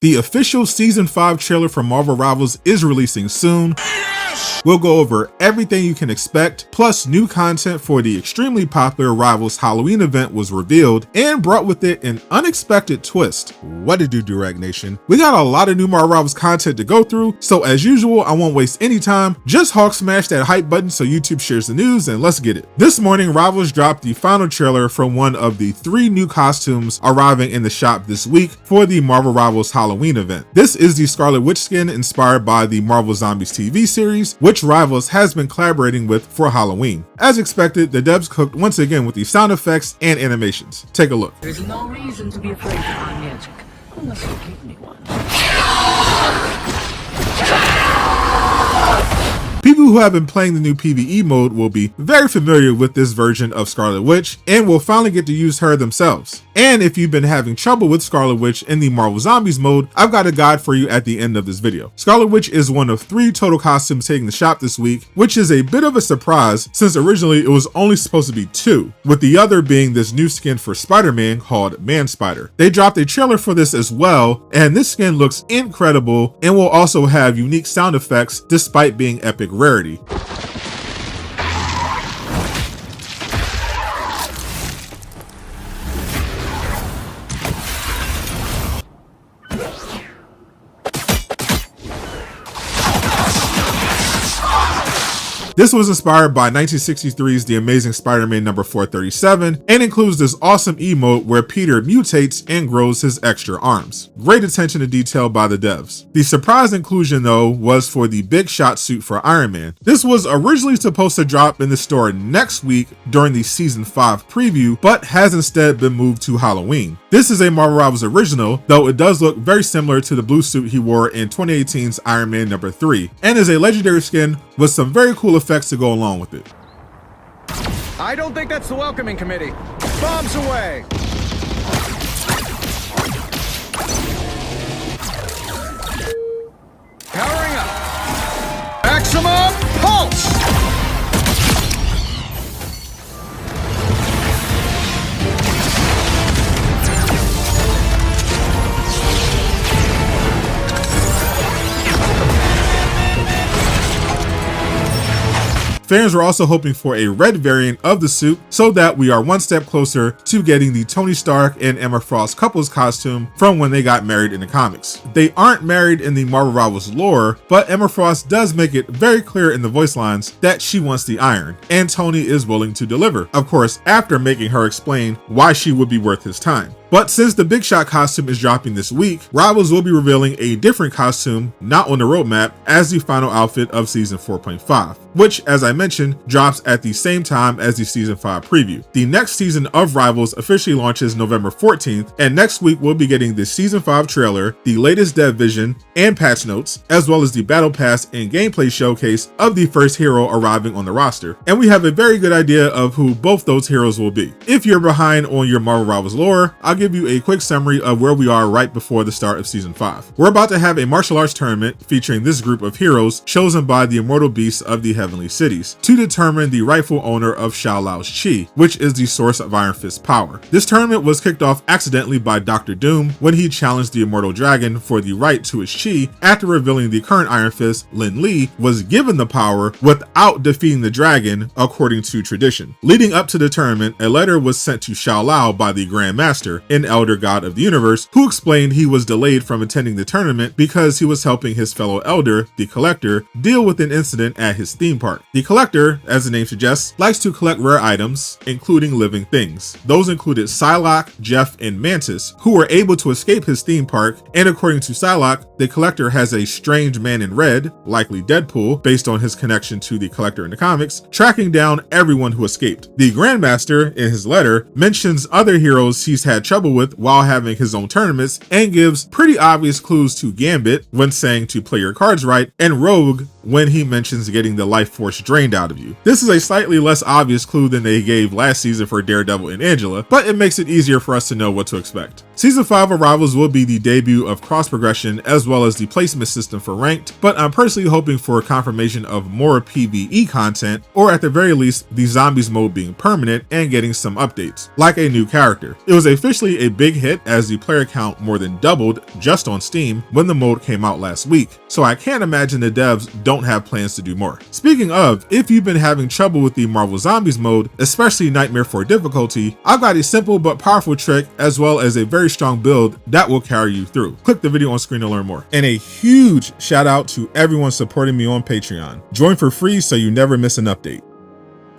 The official Season 5 trailer for Marvel Rivals is releasing soon. We'll go over everything you can expect, plus new content for the extremely popular Rivals Halloween event was revealed and brought with it an unexpected twist. What it do, Durag Nation? We got a lot of new Marvel Rivals content to go through, so as usual, I won't waste any time. Just hawk smash that hype button so YouTube shares the news and let's get it. This morning, Rivals dropped the final trailer from one of the 3 new costumes arriving in the shop this week for the Marvel Rivals Halloween event. This is the Scarlet Witch skin inspired by the Marvel Zombies TV series, which Rivals has been collaborating with for Halloween. As expected, the devs cooked once again with the sound effects and animations. Take a look. There's no reason to be afraid of my magic, unless you give me one. People who have been playing the new PvE mode will be very familiar with this version of Scarlet Witch and will finally get to use her themselves. And if you've been having trouble with Scarlet Witch in the Marvel Zombies mode, I've got a guide for you at the end of this video. Scarlet Witch is one of 3 total costumes hitting the shop this week, which is a bit of a surprise since originally it was only supposed to be 2, with the other being this new skin for Spider-Man called Man Spider. They dropped a trailer for this as well, and this skin looks incredible and will also have unique sound effects despite being epic rarity. This was inspired by 1963's The Amazing Spider-Man number 437 and includes this awesome emote where Peter mutates and grows his extra arms. Great attention to detail by the devs. The surprise inclusion though was for the Big Shot suit for Iron Man. This was originally supposed to drop in the store next week during the Season 5 preview, but has instead been moved to Halloween. This is a Marvel Rivals original, though it does look very similar to the blue suit he wore in 2018's Iron Man number 3, and is a legendary skin with some very cool effects to go along with it. I don't think that's the welcoming committee. Bombs away! Powering up! Maximum pulse! Fans were also hoping for a red variant of the suit so that we are one step closer to getting the Tony Stark and Emma Frost couples costume from when they got married in the comics. They aren't married in the Marvel Rivals lore, but Emma Frost does make it very clear in the voice lines that she wants the iron, and Tony is willing to deliver. Of course, after making her explain why she would be worth his time. But since the Big Shot costume is dropping this week, Rivals will be revealing a different costume not on the roadmap as the final outfit of Season 4.5, which, as I mentioned, drops at the same time as the Season 5 preview. The next season of Rivals officially launches November 14th, and next week we'll be getting the Season 5 trailer, the latest dev vision and patch notes, as well as the Battle Pass and gameplay showcase of the first hero arriving on the roster. And we have a very good idea of who both those heroes will be. If you're behind on your Marvel Rivals lore, I'll give you a quick summary of where we are right before the start of Season 5. We're about to have a martial arts tournament featuring this group of heroes chosen by the immortal beasts of the heavenly cities to determine the rightful owner of Shao Lao's chi, which is the source of Iron Fist's power. This tournament was kicked off accidentally by Dr. Doom when he challenged the immortal dragon for the right to his chi after revealing the current Iron Fist, Lin Li, was given the power without defeating the dragon according to tradition. Leading up to the tournament, a letter was sent to Shao Lao by the Grand Master, an elder god of the universe, who explained he was delayed from attending the tournament because he was helping his fellow elder, the Collector, deal with an incident at his theme park. The Collector, as the name suggests, likes to collect rare items, including living things. Those included Psylocke, Jeff, and Mantis, who were able to escape his theme park, and according to Psylocke, the Collector has a strange man in red, likely Deadpool, based on his connection to the Collector in the comics, tracking down everyone who escaped. The Grandmaster, in his letter, mentions other heroes he's had trouble with while having his own tournaments and gives pretty obvious clues to Gambit when saying to play your cards right, and Rogue when he mentions getting the life force drained out of you. This is a slightly less obvious clue than they gave last season for Daredevil and Angela, but it makes it easier for us to know what to expect. Season 5 of Rivals will be the debut of cross progression as well as the placement system for ranked, but I'm personally hoping for confirmation of more PvE content, or at the very least the zombies mode being permanent and getting some updates, like a new character. It was officially a big hit as the player count more than doubled just on Steam when the mode came out last week, so I can't imagine the devs don't have plans to do more. Speaking of, if you've been having trouble with the Marvel Zombies mode, especially Nightmare 4 difficulty, I've got a simple but powerful trick as well as a very strong build that will carry you through. Click the video on screen to learn more. And a huge shout out to everyone supporting me on Patreon. Join for free so you never miss an update.